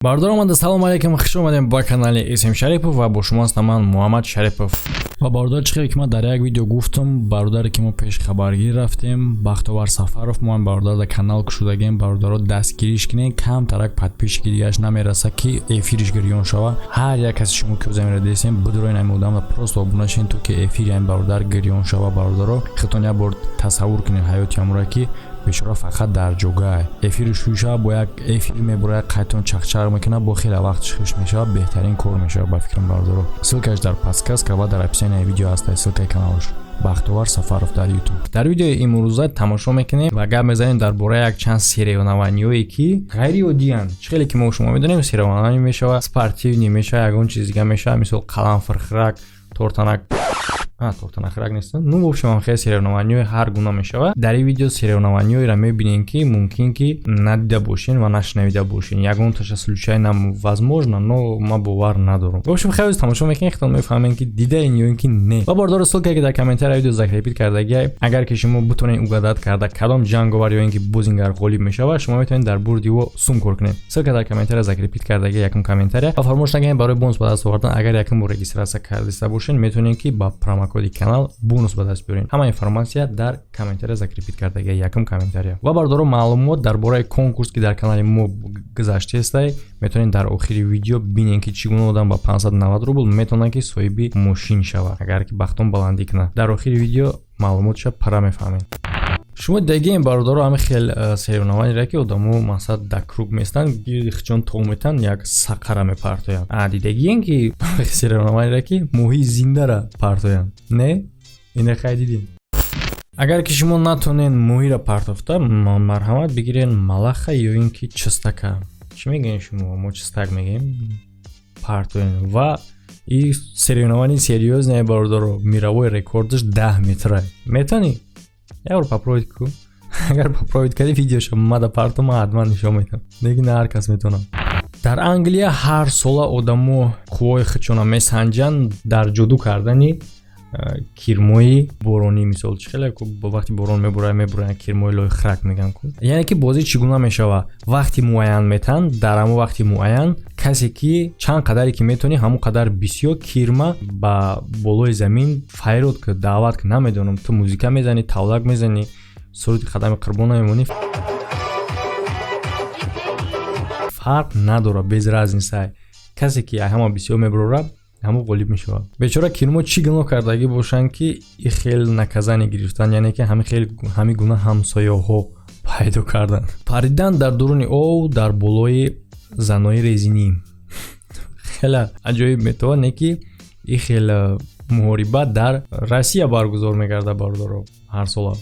Бардор омада, салом алейкум, хуш омадем ба канали Исм Шарипов ва бо шумо ҳастам ман Муҳаммад Шарипов. ва бардор чӣ хеле ки ман дар як видео гуфтам, бародаре ки мо пеш хабаргир рафтем, Бахтовар Сафаров, ман бародар дар канал кушудагем, бародаро дастгириш кинен, камтарак подписчики дигааш намераса ки эфириш гирён шава. Ҳар як каси шумо ки замира десем бидроин ами одам просто обуна шин то ки эфири ами бародар гирён шава. Бародаро хитон як бор тасаввур кинен ҳаёти амура ки бешора фақат дар ҷогае эфири шӯша бо як эфир мебурад қайтон чақчақ мекунад, бо хеле вақт шӯш мешавад, беҳтарин кор мешавад ба фикрам бародаро. ссилкаш дар подсказка ва дар описанияи видео ҳаст, ссилкаи каналаш Бахтовар Сафаров дар YouTube. Дар видеои имрӯза тамошо мекунем ва гап мезанем дар бораи як чанд сериёнаваниёе ки ғайриоддиянд. Чӣ хеле ки мо шумо медонем сериёнаванӣ мешавад, спортивни мешавад, ягон чиз дига мешавад, мисол қаламфирхирак, тортанак тортанахирак нестан. Ну в общем хеле сериёнаваниёи ҳар гуна мешавад. Дар ин видео сериёнаваниёеро мебинем ки мумкин ки надида бошен ва нашнавида бошен. Ягонташа случайно возможно, но ма бовар надорам. В общем хеле тамошо мекунед, хитон мефаҳмем ки дидаин ё ин ки не. Ва бардор ссилка ки дар комментарияи видео закрепит кардагӣ, агар ки шумо бутонед угадат карда кадом ҷанговар ё ин ки бозингар ғолиб мешавад, шумо метавонед дар бурди ё сум кор кунед. Ссилка дар комментария закрепит кардагӣ якум комментария ва фаромӯш накунед барои бонус ба даст овардан, агар якум бор регистрация кардаиста бошен, метавонед ки ба промокоди канал бонус ба даст биёред. Ҳама информация дар комментария закрепит кардагӣ якум комментария. Ва бардоро маълумот дар бораи конкурс ки дар канали мо гузаштааст, метавонед дар охири видео бинед ки чӣ гуна одам ба 590 рубл метавонад ки соҳиби мошин шавад, агар ки бахтон баландӣ кунад. Дар охири видео маълумотша пара мефаҳмед. шумо дегем бародаро ҳами хел сериёнаваниро ки одамо масад дар круг местан гирди хичон тог метан як сақара мепартоянд. Дидагиен ки сериёнаваниро ки моҳии зиндара партоянд. Не? Ина хай дидин. Агар ки шумо натонен моҳиро партофта, марҳамат бигирен малаха ё ин ки чистака. Чӣ мегӯем шумо? Мо чистак мегӯем. Партоен ва ин сериёнавани серьёзне бародаро, мировой рекордаш 10 метра. Метонӣ? Якбор попробуй ку. Агар попробуй кардӣ видеоша мада партома ҳатман нишон медиҳам. Лекин ҳар кас метавонад. Дар Англия ҳар сола одамо қуввои худшона месанҷанд дар ҷоду кардани кирмои боронӣ. Мисол чӣ хеле вақти борон мебурад кирмои лои хирак меган ку. Яъне ки бозӣ чӣ гуна мешавад? Вақти муайян метан, дар ҳамон вақти муайян касе ки чанд қадаре ки метавонӣ ҳамон қадар бисёр кирма ба болои замин файрод ки даъват ки намедонам ту музика мезанӣ, тавлак мезанӣ, сурати қадами қурбон намемонӣ. Фарқ надорад без разница. Касе ки ҳама бисёр мебарорад ҳамон ғолиб мешавад. Бечора кирмо чӣ гуноҳ кардагӣ бошанд ки и хел наказание гирифтан, яъне ки ҳами гуна ҳамсояҳо пайдо кардан. Паридан дар дуруни ов дар болои занои резинӣ. Хеле аҷоиб метавад, не ки и хел муҳорибат дар Россия баргузор мегардад бародаро ҳар сола.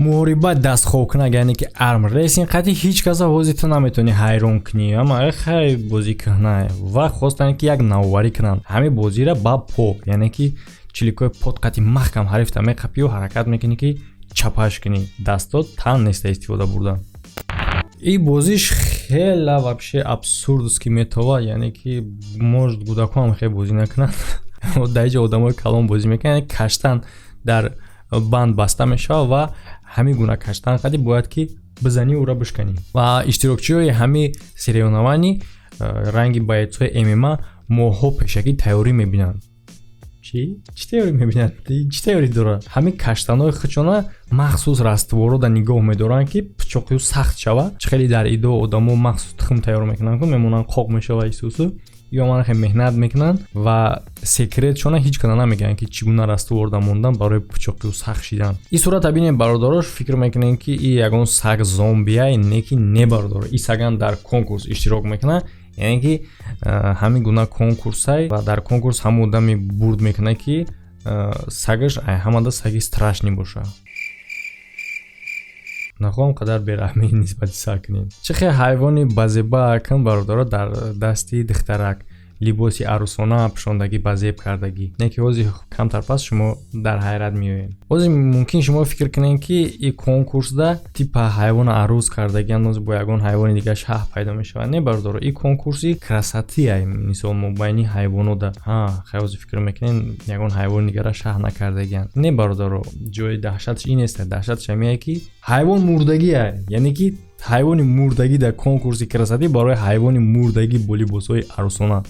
Муҳорибат дастховкунак, яъне ки арм рейсинг қати ҳеҷ каса ҳозиту наметавонӣ ҳайрон кунӣ, ама хай бозӣ кунай ва хостане ки як навбарӣ кунанд. Ҳамин бозиро ба по, яъне ки чиликои под қати маҳкам ҳарифта меқапӣ ва ҳаракат мекунӣ ки чапаш кунӣ. Дастот тан неста истифода бурдан. ин бозиш хеле вообще абсурдст ки метавад, яъне ки может кӯдакон хеле бозӣ накунанд. дар ҷо одамои калон бозӣ мекунанд. Каштан дар банд баста мешавад ва ҳамин гуна каштан қади бояд ки бизанӣ ӯро бишканӣ. Ва иштирокчиҳои ҳамин сериёнавани ранги боецҳои ММА моҳҳо пешакӣ тайёрӣ мебинанд. Чӣ тайёрӣ мебинанд? Чӣ тайёрӣ дорад? Ҳамин каштанҳои хучона махсус растворро дар нигоҳ медоранд ки пичоқиё сахт шавад. Чӣ хеле дар идо одамо махсус тухм тайёр мекунанд ки мемонанд қоқ мешавад исусу. ё мана хеле меҳнат мекунанд ва секретшона ҳеҷ кана намегӯянд ки чӣ гуна раствор дар мондан барои пичоқиё сахт шидан. Ин сурата бинем бародарош фикр мекунем ки ин ягон саг зомбия, не ки не бародаро. Ин саган дар конкурс иштирок мекунад, яъне ки ҳамин гуна конкурсай ва дар конкурс ҳамон одаме бурд мекунад ки сагаш ҳамада саги страшни бошад. нахоҳам қадар бераҳмӣ нисбати саг кунем. Чӣ хеле ҳайвони базебаакам бародаро дар дасти духтарак либоси арӯсона пӯшондагӣ ба зеб кардагӣ. Не ки ҳозир камтар пас шумо дар ҳайрат меоед. ҳозир мумкин шумо фикр кунед ки ин конкурсда типа ҳайвона арӯз кардагӣ ҳанӯз бо ягон ҳайвони дига шаҳ пайдо мешавад. Не бародаро, ин конкурси красотия мисол мобайни ҳайвонода. Хай ҳозир фикр мекунед ягон ҳайвони дигара шаҳ накардагианд. Не бародаро, ҷои даҳшатш ин нест. Даҳшатш ҳамие ки ҳайвон мурдагия, яъне ки ҳайвони мурдагӣ дар конкурси красотӣ барои ҳайвони мурдагӣ бо либосҳои арӯсона.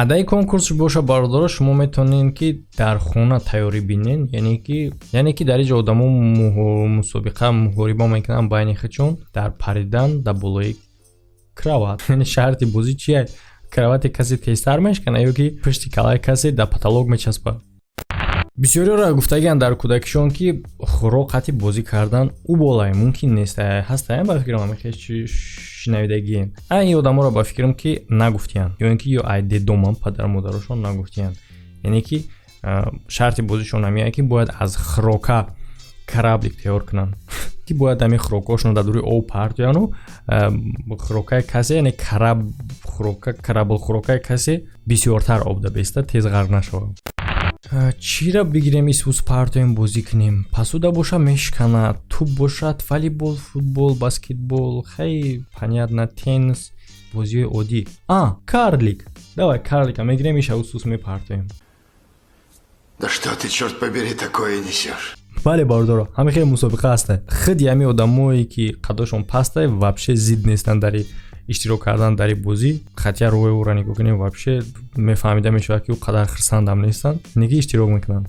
адаи конкурс боша бародаро шумо метавонед ки дар хона тайёрӣ бинен, яъне ки дар инҷа одамо мусобиқа муҳориба мекунанд байни худшон дар паридан дар болои крават. яъне шарти бозӣ чие? кравати касе тезтар мешкана ё ки пушти калаи касе дар потолок мечаспад. бисёриёро гуфтагианд дар кӯдакишон ки хуроқати бозӣ кардан уболай мумкин нест. ҳастаям ба фикрам амихе шинавидагием. ин одаморо ба фикрам ки нагуфтиянд ё ин ки ё ай дедоман падару модарошон нагуфтиянд. яъне ки шарти бозишон ҳамин ки бояд аз хӯрока кораблик тайёр кунанд. ки бояд ҳамин хӯрокҳошон дар дуруи об парт кунанд. хӯрокаи касе яъне корабл хӯрокаи касе бисёртар обда беста тез ғарқ нашавад. чира бигирем исвус партоем бозӣ кунем. пасуда боша мешкана, туб бошад, волейбол, футбол, баскетбол, хай понятно, теннис, бозиҳои оддӣ. Карлик. Давай карлика мегирем, иша исвус мепартоем. Да что ты, черт побери, такое несешь? бале бардоро, ҳамин хеле мусобиқа аста. худи ҳамин одамое ки қадошон паста вообще зид нестанд дари иштирок кардан дар бозӣ. хатя рӯи ӯро нигоҳ кунем вообще мефаҳмида мешавад ки ӯ қадар хирсандам нестанд, неги иштирок мекунанд.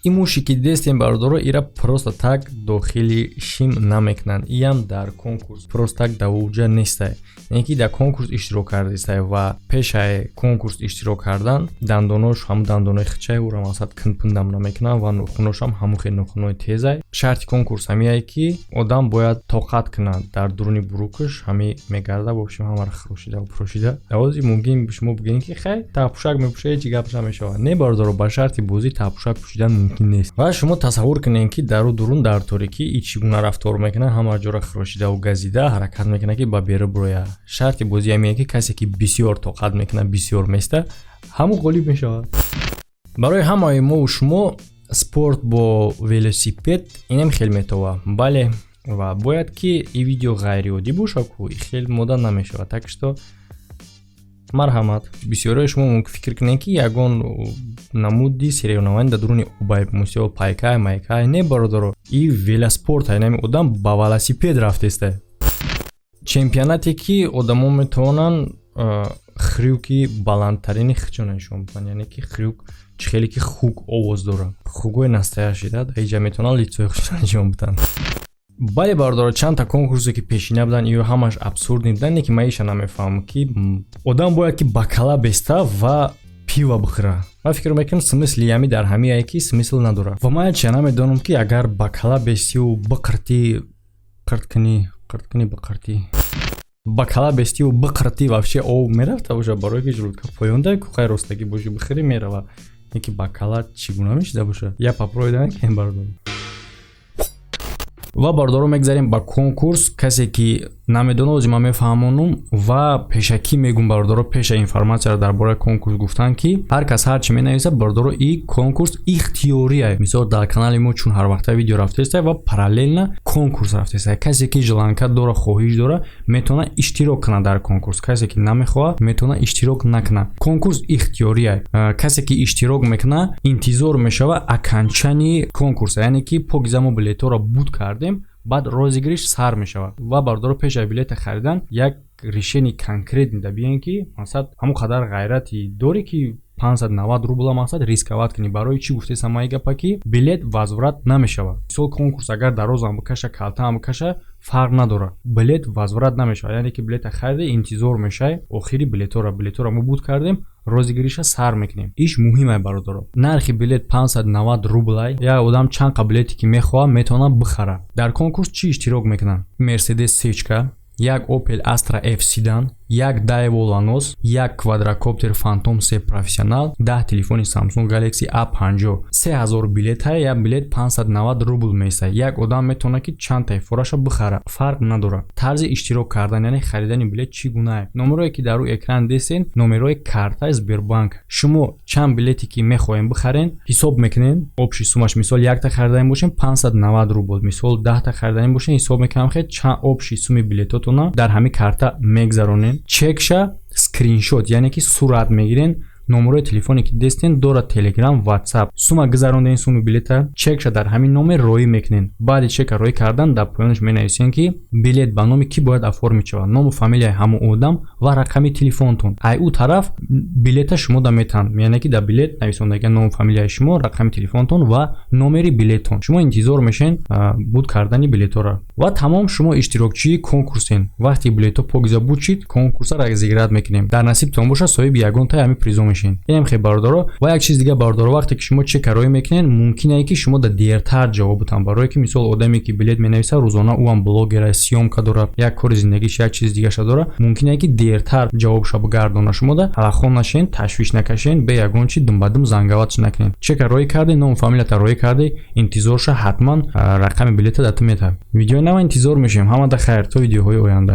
ин муши ки дидестем бардоро ира просто так дохили шим намекунанд. иам дар конкурс просто так давуҷа нестай. яъне ки дар конкурс иштирок кардестай ва пешаи конкурс иштирок кардан дандонош ҳамун дандонои хичаи ӯро масад кунпундам намекунанд ва нухуношам ҳамун хел нухунои тезай. шарти конкурс ҳамияе ки одам бояд тоқат кунад дар дуруни бурукаш ҳами мегарда вобшим ҳамаро хирошида ва пурушида. давози мумкин шумо бигӯед ки хай таппушак мепӯша ҳеҷ гапша мешавад. не бардоро ба шарти бозӣ таппушак пӯшидан мумкин нест. ва шумо тасаввур кунед ки дару дурун дар торикӣ и чӣ гуна рафтор мекунад, ҳама ҷоро хирошида ва газида ҳаракат мекунад ки ба бера бирояд. шарти бозӣ ҳамин ки касе ки бисёр тоқат мекунад, бисёр места, ҳамон ғолиб мешавад. барои ҳамаи мо шумо спорт бо велосипед инам хел метова. бале, ва бояд ки ин видео ғайриоддӣ боша ку хел мода намешавад. так что марҳамат. бисёриҳои шумо мумкин фикр кунед ки ягон намуди сериёнаванӣ дар дуруни обай мусиё пайкай майкай. не бародаро, ин велоспорт ҳайнами одам ба велосипед рафтестай. чемпионате ки одамо метавонанд хрюки баландтарини хичона нишон бидиҳанд. яъне ки хрюк чӣ хеле ки хук овоз дорад. хугои настоящий да дар инҷа метавонанд лицои худшон нишон бидиҳанд. бале бардоро, чандта конкурсе ки пешина буданд ё ҳамаш абсурдни буданд. не ки ман иша намефаҳмам ки одам бояд ки бакала беста ва пиво бихӯра. ман фикр мекунам смисли ями дар ҳамияе ки смисл надорад. ва ман чия намедонам ки агар бакала бестиву биқиртӣ бакала бестиву биқиртӣ вообще об мерафта боша барои ки ҷулудка поёнда кухай ростагӣ боши бихӯри мерава. не ки бакала чӣ гуна мешида боша. я попробуй кем бардор. ва бардоро мегзарем ба конкурс. касе ки намедонад ози ман мефаҳмонам ва пешакӣ мегум бардоро пеша информатсияро дар бораи конкурс гуфтан ки ҳар кас ҳар чӣ менависад бардоро ин конкурс ихтиёрия. мисол дар канали мо чун ҳар вақта видео рафтестай ва параллелна конкурс рафтестай. касе ки ҷаланка дора хоҳиш дора метавона иштирок кунад дар конкурс. касе ки намехоҳад метавона иштирок накунад. конкурс ихтиёрия. касе ки иштирок мекунад интизор мешава аканчани конкурс. яъне ки покиза мо билетҳоро буд кардем, баъд розигириш сар мешавад. ва бардоро пешаи билета харидан як решени конкрет мида биен ки мақсад ҳамон қадар ғайрати дорӣ ки 590 рубла мақсад рисковат кунӣ. барои чӣ гуфтесам ай гапа ки билет возврат намешавад. мисол конкурс агар дарозам бикаша калтам бикаша фарқ надорад. билет возврат намешавад. яъне ки билета хариде интизор мешавад охири билетҳоро мо буд кардем, розигириша сар мекунем. иш муҳимай бародаро. нархи билет 590 рублай. як одам чанд билете ки мехоҳад метавона бихара. дар конкурс чӣ иштирок мекунанд? Mercedes Сечка, як Opel Astra F Sedan, як Daewoo Lanos, як квадрокоптер Phantom 3 профессионал, 10 телефони Samsung Galaxy A50. 3000 билет ҳай, як билет 590 рубл месай. як одам метавона ки чандтаи фораша бихара. фарқ надорад. тарзи иштирок кардан яъне харидани билет чӣ гунае? номерое ки дар рӯи экран дестен номерои картаи Сбербанк. шумо чанд билете ки мехоҳем бихарен ҳисоб мекунен. общий суммаш мисол якта харидани бошем 590 рубл, мисол 10та харидани бошем ҳисоб мекунам хе чанд общий сумми билетотона дар ҳамин карта мегзаронен. чекша скриншот яъне ки сурат мегирен, номерои телефоне ки дестен дорад Telegram, WhatsApp. Сума гузарондани суми билета чекша дар ҳамин номер роӣ мекунен. Баъди чека роӣ кардан дар поёнаш менависен ки билет ба номи ки бояд оформид шавад, ному фамилияи ҳамон одам ва рақами телефонтон. Ай ӯ тараф билета шумо да метан, яъне ки дар билет нависондагиан ному фамилияи шумо, рақами телефонтон ва номери билеттон. Шумо интизор мешен буд кардани билетора ва тамом шумо иштирокчии конкурсен. Вақти билето погиза буд шид, конкурса разиград мекунем. Дар насибтон боша соҳиби ягон тай ҳами призо мешин. Инем хе бардоро ва як чиз дига бардоро, вақте ки шумо чека роӣ мекунен, мумкине ки шумо да дертар ҷавоб бутан. Барое ки мисол одаме ки билет менависа рӯзона ӯам блогера, съёмка дора, як кори зиндагиш як чиз дигаша дора, мумкине ки дертар ҷавобша бигардона. Шумо да алахон нашен, ташвиш накашен, бе ягон чи думбадум занговатш накунен. Чека роӣ карде, ному фамилията роӣ карде, интизорша ҳатман рақами билета дату мета. Видеои нав интизор мешем. Ҳамада хайр то видеоҳои оянда.